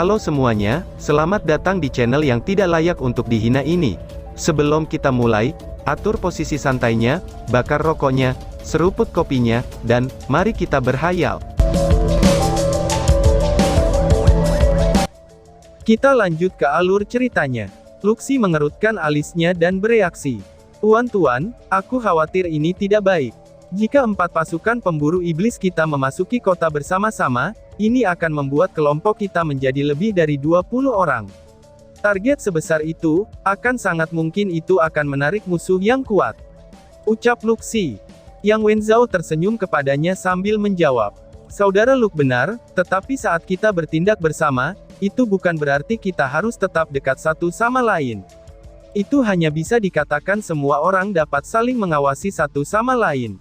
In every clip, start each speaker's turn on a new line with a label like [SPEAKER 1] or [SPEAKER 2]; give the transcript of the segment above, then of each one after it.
[SPEAKER 1] Halo semuanya, selamat datang di channel yang tidak layak untuk dihina ini. Sebelum kita mulai, atur posisi santainya, bakar rokoknya, seruput kopinya, dan mari kita berhayal. Kita lanjut ke alur ceritanya. Luxi mengerutkan alisnya dan bereaksi. Tuan-tuan, aku khawatir ini tidak baik. Jika 4 pasukan pemburu iblis kita memasuki kota bersama-sama, ini akan membuat kelompok kita menjadi lebih dari 20 orang. Target sebesar itu, akan sangat mungkin itu akan menarik musuh yang kuat. Ucap Luxi. Yang Wenzhao tersenyum kepadanya sambil menjawab. Saudara Luke benar, tetapi saat kita bertindak bersama, itu bukan berarti kita harus tetap dekat satu sama lain. Itu hanya bisa dikatakan semua orang dapat saling mengawasi satu sama lain.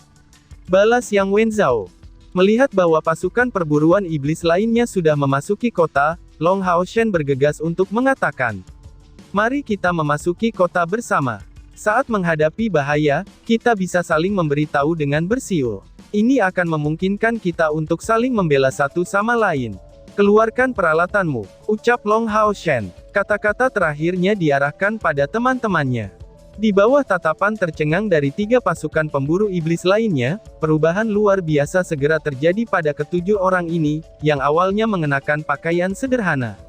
[SPEAKER 1] Balas Yang Wenzhao. Melihat bahwa pasukan perburuan iblis lainnya sudah memasuki kota, Long Hao Shen bergegas untuk mengatakan, "Mari kita memasuki kota bersama. Saat menghadapi bahaya, kita bisa saling memberitahu dengan bersiul. Ini akan memungkinkan kita untuk saling membela satu sama lain. Keluarkan peralatanmu," ucap Long Hao Shen. Kata-kata terakhirnya diarahkan pada teman-temannya. Di bawah tatapan tercengang dari 3 pasukan pemburu iblis lainnya, perubahan luar biasa segera terjadi pada ke-7 orang ini, yang awalnya mengenakan pakaian sederhana.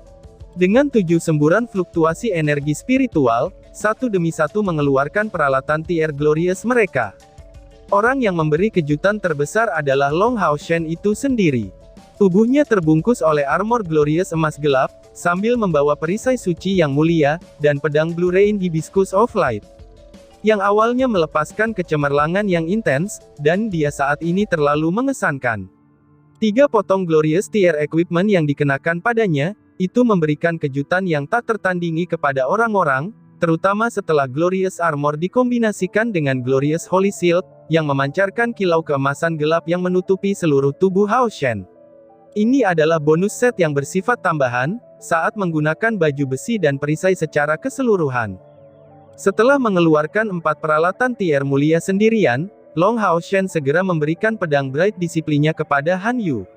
[SPEAKER 1] Dengan 7 semburan fluktuasi energi spiritual, satu demi satu mengeluarkan peralatan TR Glorious mereka. Orang yang memberi kejutan terbesar adalah Long Hao Shen itu sendiri. Tubuhnya terbungkus oleh armor Glorious emas gelap, sambil membawa perisai suci yang mulia, dan pedang Blue Rain Hibiscus of Light. Yang awalnya melepaskan kecemerlangan yang intens, dan dia saat ini terlalu mengesankan. 3 potong Glorious TR Equipment yang dikenakan padanya, itu memberikan kejutan yang tak tertandingi kepada orang-orang, terutama setelah Glorious Armor dikombinasikan dengan Glorious Holy Shield, yang memancarkan kilau keemasan gelap yang menutupi seluruh tubuh Hao Shen. Ini adalah bonus set yang bersifat tambahan, saat menggunakan baju besi dan perisai secara keseluruhan. Setelah mengeluarkan 4 peralatan TR mulia sendirian, Long Hao Shen segera memberikan pedang Bright Discipline-nya kepada Han Yu.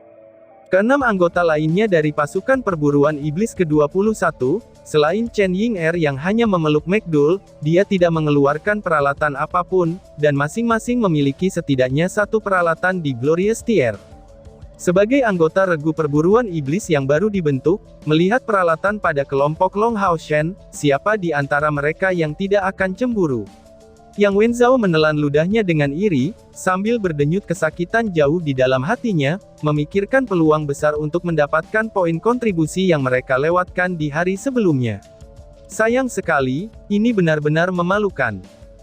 [SPEAKER 1] Ke-6 anggota lainnya dari pasukan perburuan iblis ke-21, selain Chen Ying-er yang hanya memeluk McDull, dia tidak mengeluarkan peralatan apapun, dan masing-masing memiliki setidaknya 1 peralatan di Glorious TR. Sebagai anggota regu perburuan iblis yang baru dibentuk, melihat peralatan pada kelompok Long Hao Shen, siapa di antara mereka yang tidak akan cemburu? Yang Wenzhao menelan ludahnya dengan iri, sambil berdenyut kesakitan jauh di dalam hatinya, memikirkan peluang besar untuk mendapatkan poin kontribusi yang mereka lewatkan di hari sebelumnya. Sayang sekali, ini benar-benar memalukan.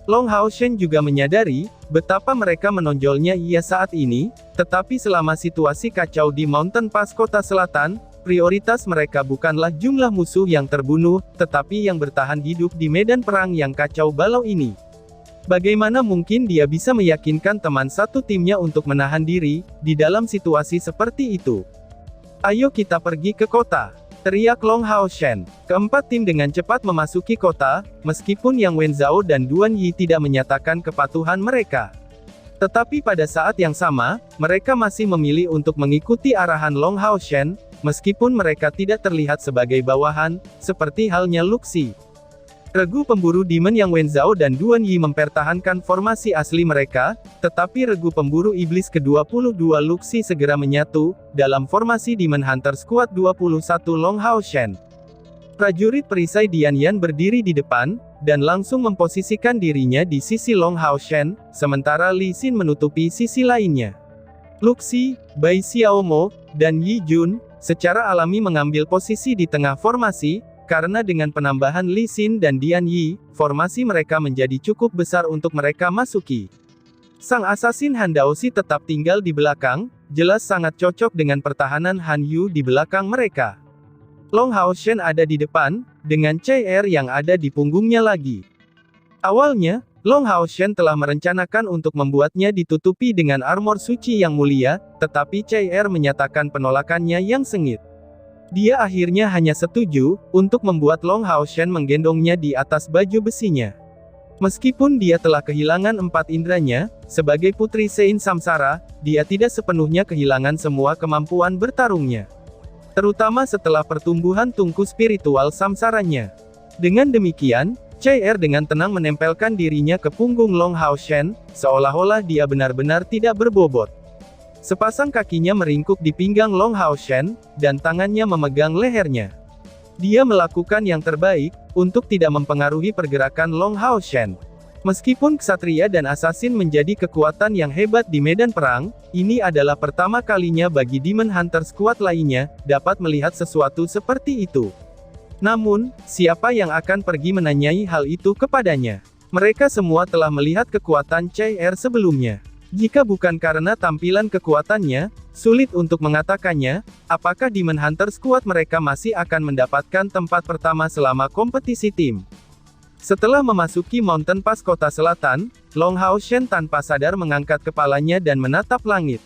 [SPEAKER 1] Long Hao Shen juga menyadari, betapa mereka menonjolnya ia saat ini, tetapi selama situasi kacau di Mountain Pass Kota Selatan, prioritas mereka bukanlah jumlah musuh yang terbunuh, tetapi yang bertahan hidup di medan perang yang kacau balau ini. Bagaimana mungkin dia bisa meyakinkan teman satu timnya untuk menahan diri, di dalam situasi seperti itu? "Ayo kita pergi ke kota," teriak Long Hao Shen. Keempat tim dengan cepat memasuki kota, meskipun Yang Wenzhao dan Duan Yi tidak menyatakan kepatuhan mereka. Tetapi pada saat yang sama, mereka masih memilih untuk mengikuti arahan Long Hao Shen, meskipun mereka tidak terlihat sebagai bawahan, seperti halnya Luxi. Regu pemburu Demon Yang Wenzhao dan Duan Yi mempertahankan formasi asli mereka, tetapi regu pemburu iblis ke-22 Luxi segera menyatu, dalam formasi Demon Hunter Squad 21 Long Hao Shen. Prajurit perisai Dian Yan berdiri di depan, dan langsung memposisikan dirinya di sisi Long Hao Shen, sementara Li Xin menutupi sisi lainnya. Luxi, Bai Xiaomo, dan Yi Jun, secara alami mengambil posisi di tengah formasi, karena dengan penambahan Li Xin dan Dian Yi, formasi mereka menjadi cukup besar untuk mereka masuki. Sang asasin Han Daoxi tetap tinggal di belakang, jelas sangat cocok dengan pertahanan Han Yu di belakang mereka. Long Hao Shen ada di depan, dengan Chai Er yang ada di punggungnya lagi. Awalnya, Long Hao Shen telah merencanakan untuk membuatnya ditutupi dengan armor suci yang mulia, tetapi Chai Er menyatakan penolakannya yang sengit. Dia akhirnya hanya setuju, untuk membuat Long Hao Shen menggendongnya di atas baju besinya. Meskipun dia telah kehilangan 4 indranya, sebagai putri Sein Samsara, dia tidak sepenuhnya kehilangan semua kemampuan bertarungnya. terutama setelah pertumbuhan tungku spiritual samsaranya. Dengan demikian, CR dengan tenang menempelkan dirinya ke punggung Long Hao Shen, seolah-olah dia benar-benar tidak berbobot. Sepasang kakinya meringkuk di pinggang Long Hao Shen, dan tangannya memegang lehernya. Dia melakukan yang terbaik, untuk tidak mempengaruhi pergerakan Long Hao Shen. Meskipun ksatria dan asasin menjadi kekuatan yang hebat di medan perang, ini adalah pertama kalinya bagi Demon Hunter squad lainnya, dapat melihat sesuatu seperti itu. Namun, siapa yang akan pergi menanyai hal itu kepadanya? Mereka semua telah melihat kekuatan CR sebelumnya. Jika bukan karena tampilan kekuatannya, sulit untuk mengatakannya, apakah Demon Hunter squad mereka masih akan mendapatkan tempat pertama selama kompetisi tim. Setelah memasuki Mountain Pass kota selatan, Long Hao Shen tanpa sadar mengangkat kepalanya dan menatap langit.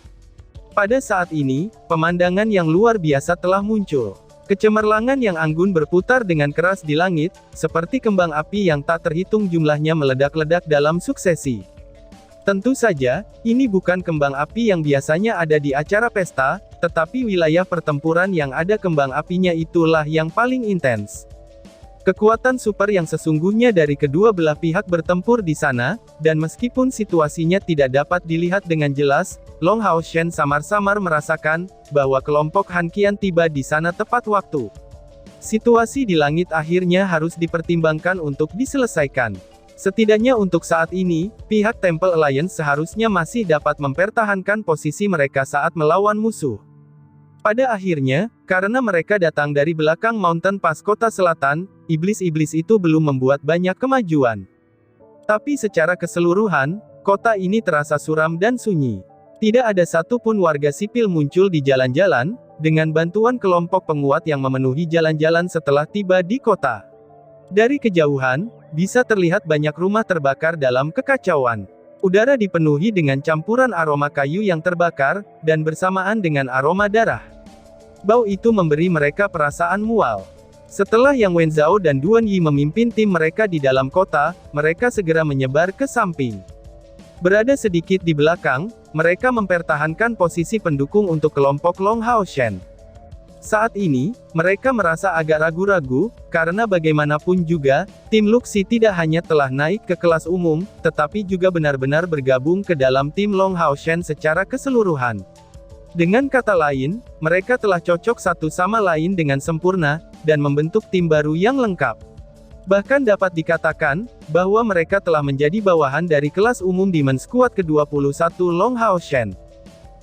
[SPEAKER 1] Pada saat ini, pemandangan yang luar biasa telah muncul. Kecemerlangan yang anggun berputar dengan keras di langit, seperti kembang api yang tak terhitung jumlahnya meledak-ledak dalam suksesi. Tentu saja, ini bukan kembang api yang biasanya ada di acara pesta, tetapi wilayah pertempuran yang ada kembang apinya itulah yang paling intens. Kekuatan super yang sesungguhnya dari kedua belah pihak bertempur di sana, dan meskipun situasinya tidak dapat dilihat dengan jelas, Long Hao Shen samar-samar merasakan, bahwa kelompok Han Qian tiba di sana tepat waktu. Situasi di langit akhirnya harus dipertimbangkan untuk diselesaikan. Setidaknya untuk saat ini, pihak Temple Alliance seharusnya masih dapat mempertahankan posisi mereka saat melawan musuh. Pada akhirnya, karena mereka datang dari belakang Mountain Pass kota selatan, iblis-iblis itu belum membuat banyak kemajuan. Tapi secara keseluruhan, kota ini terasa suram dan sunyi. Tidak ada satupun warga sipil muncul di jalan-jalan, dengan bantuan kelompok penguat yang memenuhi jalan-jalan setelah tiba di kota. Dari kejauhan, bisa terlihat banyak rumah terbakar dalam kekacauan. Udara dipenuhi dengan campuran aroma kayu yang terbakar, dan bersamaan dengan aroma darah. Bau itu memberi mereka perasaan mual. Setelah Yang Wenzhao dan Duan Yi memimpin tim mereka di dalam kota, mereka segera menyebar ke samping. Berada sedikit di belakang, mereka mempertahankan posisi pendukung untuk kelompok Long Hao Shen. Saat ini, mereka merasa agak ragu-ragu, karena bagaimanapun juga, tim Luxi tidak hanya telah naik ke kelas umum, tetapi juga benar-benar bergabung ke dalam tim Long Hao Shen secara keseluruhan. Dengan kata lain, mereka telah cocok satu sama lain dengan sempurna, dan membentuk tim baru yang lengkap. Bahkan dapat dikatakan, bahwa mereka telah menjadi bawahan dari kelas umum Demon Squad ke-21 Long Hao Shen.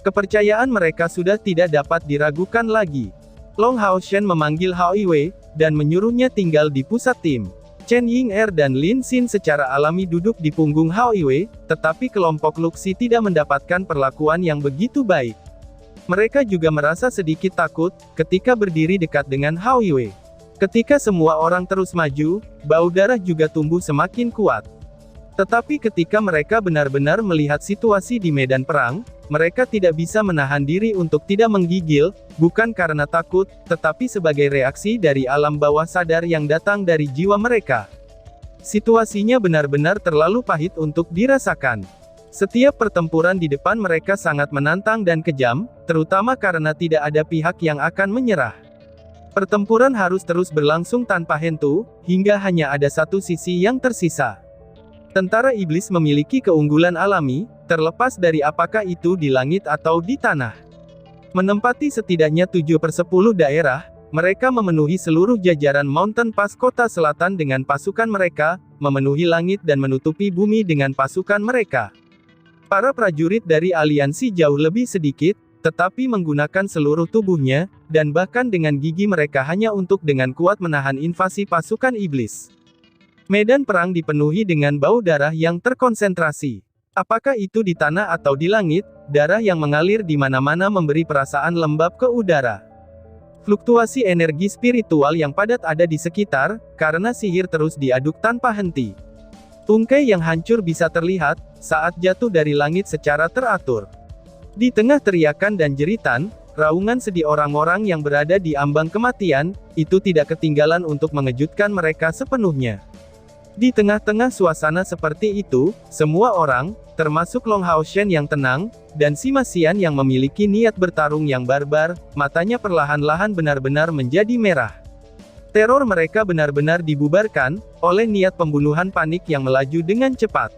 [SPEAKER 1] Kepercayaan mereka sudah tidak dapat diragukan lagi. Long Hao Shen memanggil Hao Iwei, dan menyuruhnya tinggal di pusat tim. Chen Ying-er dan Lin Xin secara alami duduk di punggung Hao Iwei, tetapi kelompok Luxi tidak mendapatkan perlakuan yang begitu baik. Mereka juga merasa sedikit takut, ketika berdiri dekat dengan Hao Iwei. Ketika semua orang terus maju, bau darah juga tumbuh semakin kuat. Tetapi ketika mereka benar-benar melihat situasi di medan perang, mereka tidak bisa menahan diri untuk tidak menggigil, bukan karena takut, tetapi sebagai reaksi dari alam bawah sadar yang datang dari jiwa mereka. Situasinya benar-benar terlalu pahit untuk dirasakan. Setiap pertempuran di depan mereka sangat menantang dan kejam, terutama karena tidak ada pihak yang akan menyerah. Pertempuran harus terus berlangsung tanpa henti, hingga hanya ada satu sisi yang tersisa. Tentara iblis memiliki keunggulan alami, terlepas dari apakah itu di langit atau di tanah. Menempati setidaknya 7/10 daerah, mereka memenuhi seluruh jajaran Mountain Pass kota selatan dengan pasukan mereka, memenuhi langit dan menutupi bumi dengan pasukan mereka. Para prajurit dari aliansi jauh lebih sedikit, tetapi menggunakan seluruh tubuhnya, dan bahkan dengan gigi mereka hanya untuk dengan kuat menahan invasi pasukan iblis. Medan perang dipenuhi dengan bau darah yang terkonsentrasi. Apakah itu di tanah atau di langit, darah yang mengalir di mana-mana memberi perasaan lembab ke udara. Fluktuasi energi spiritual yang padat ada di sekitar, karena sihir terus diaduk tanpa henti. Tungkai yang hancur bisa terlihat, saat jatuh dari langit secara teratur. Di tengah teriakan dan jeritan, raungan sedih orang-orang yang berada di ambang kematian, itu tidak ketinggalan untuk mengejutkan mereka sepenuhnya. Di tengah-tengah suasana seperti itu, semua orang, termasuk Long Hao Shen yang tenang, dan Sima Xian yang memiliki niat bertarung yang barbar, matanya perlahan-lahan benar-benar menjadi merah. Teror mereka benar-benar dibubarkan, oleh niat pembunuhan panik yang melaju dengan cepat.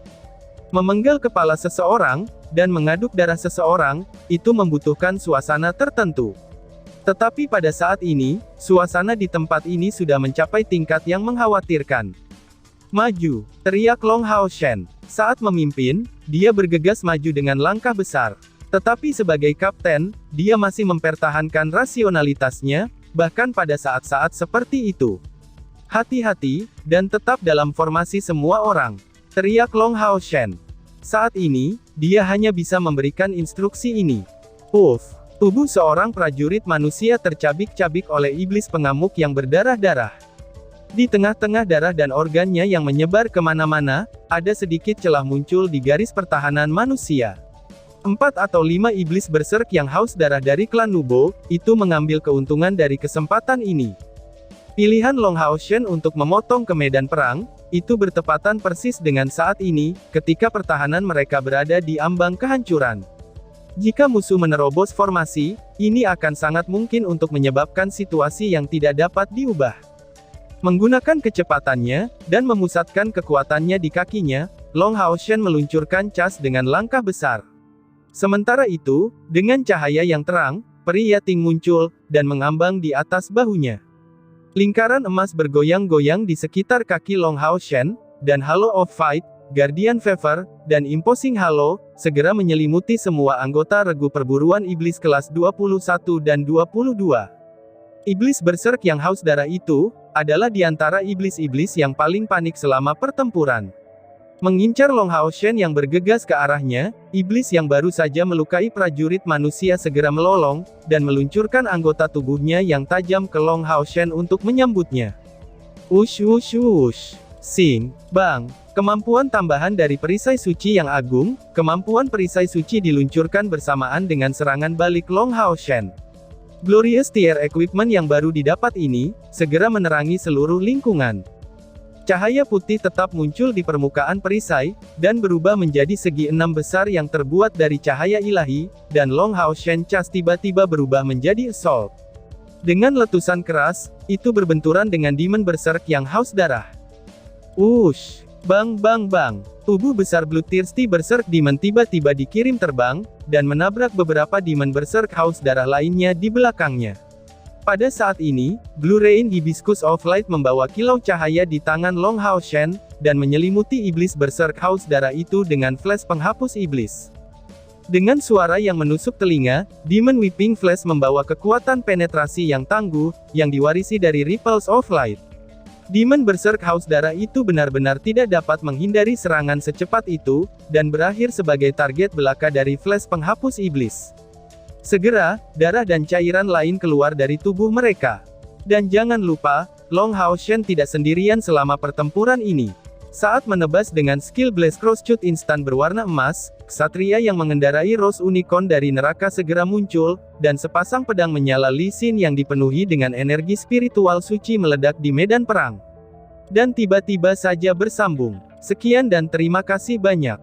[SPEAKER 1] Memenggal kepala seseorang, dan mengaduk darah seseorang, itu membutuhkan suasana tertentu. Tetapi pada saat ini, suasana di tempat ini sudah mencapai tingkat yang mengkhawatirkan. Maju, teriak Long Hao Shen. Saat memimpin, dia bergegas maju dengan langkah besar. Tetapi sebagai kapten, dia masih mempertahankan rasionalitasnya, bahkan pada saat-saat seperti itu. Hati-hati, dan tetap dalam formasi semua orang, teriak Long Hao Shen. Saat ini, dia hanya bisa memberikan instruksi ini. Uff, tubuh seorang prajurit manusia tercabik-cabik oleh iblis pengamuk yang berdarah-darah. Di tengah-tengah darah dan organnya yang menyebar kemana-mana, ada sedikit celah muncul di garis pertahanan manusia. 4 atau 5 iblis berserk yang haus darah dari klan Nubo, itu mengambil keuntungan dari kesempatan ini. Pilihan Long Hao Shen untuk memotong ke medan perang, itu bertepatan persis dengan saat ini, ketika pertahanan mereka berada di ambang kehancuran. Jika musuh menerobos formasi, ini akan sangat mungkin untuk menyebabkan situasi yang tidak dapat diubah. Menggunakan kecepatannya, dan memusatkan kekuatannya di kakinya, Long Hao Shen meluncurkan cas dengan langkah besar. Sementara itu, dengan cahaya yang terang, peri Yating muncul, dan mengambang di atas bahunya. Lingkaran emas bergoyang-goyang di sekitar kaki Long Hao Shen, dan Halo of Fight, Guardian Fever, dan Imposing Halo, segera menyelimuti semua anggota regu perburuan iblis kelas 21 dan 22. Iblis berserk yang haus darah itu, adalah di antara iblis-iblis yang paling panik selama pertempuran. Mengincar Long Hao Shen yang bergegas ke arahnya, iblis yang baru saja melukai prajurit manusia segera melolong, dan meluncurkan anggota tubuhnya yang tajam ke Long Hao Shen untuk menyambutnya. Wush wush wush. Sing, bang. Kemampuan tambahan dari perisai suci yang agung, kemampuan perisai suci diluncurkan bersamaan dengan serangan balik Long Hao Shen. Glorious Tier Equipment yang baru didapat ini, segera menerangi seluruh lingkungan. Cahaya putih tetap muncul di permukaan perisai, dan berubah menjadi segi 6 besar yang terbuat dari cahaya ilahi, dan Long Hao Shen Cas tiba-tiba berubah menjadi Assault. Dengan letusan keras, itu berbenturan dengan Demon Berserk yang haus darah. Wush! Bang bang bang! Tubuh besar Bloodthirsty Berserk Demon tiba-tiba dikirim terbang, dan menabrak beberapa Demon Berserk haus darah lainnya di belakangnya. Pada saat ini, Blue Rain Hibiscus of Light membawa kilau cahaya di tangan Long Hao Shen, dan menyelimuti iblis berserk haus darah itu dengan flash penghapus iblis. Dengan suara yang menusuk telinga, Demon Whipping Flash membawa kekuatan penetrasi yang tangguh, yang diwarisi dari Ripples of Light. Demon berserk haus darah itu benar-benar tidak dapat menghindari serangan secepat itu, dan berakhir sebagai target belaka dari flash penghapus iblis. Segera, darah dan cairan lain keluar dari tubuh mereka. Dan jangan lupa, Long Hao Shen tidak sendirian selama pertempuran ini. Saat menebas dengan skill Blast Crosscut instan berwarna emas, ksatria yang mengendarai Rose Unicorn dari neraka segera muncul, dan sepasang pedang menyala Lee Sin yang dipenuhi dengan energi spiritual suci meledak di medan perang. Dan tiba-tiba saja bersambung. Sekian dan terima kasih banyak.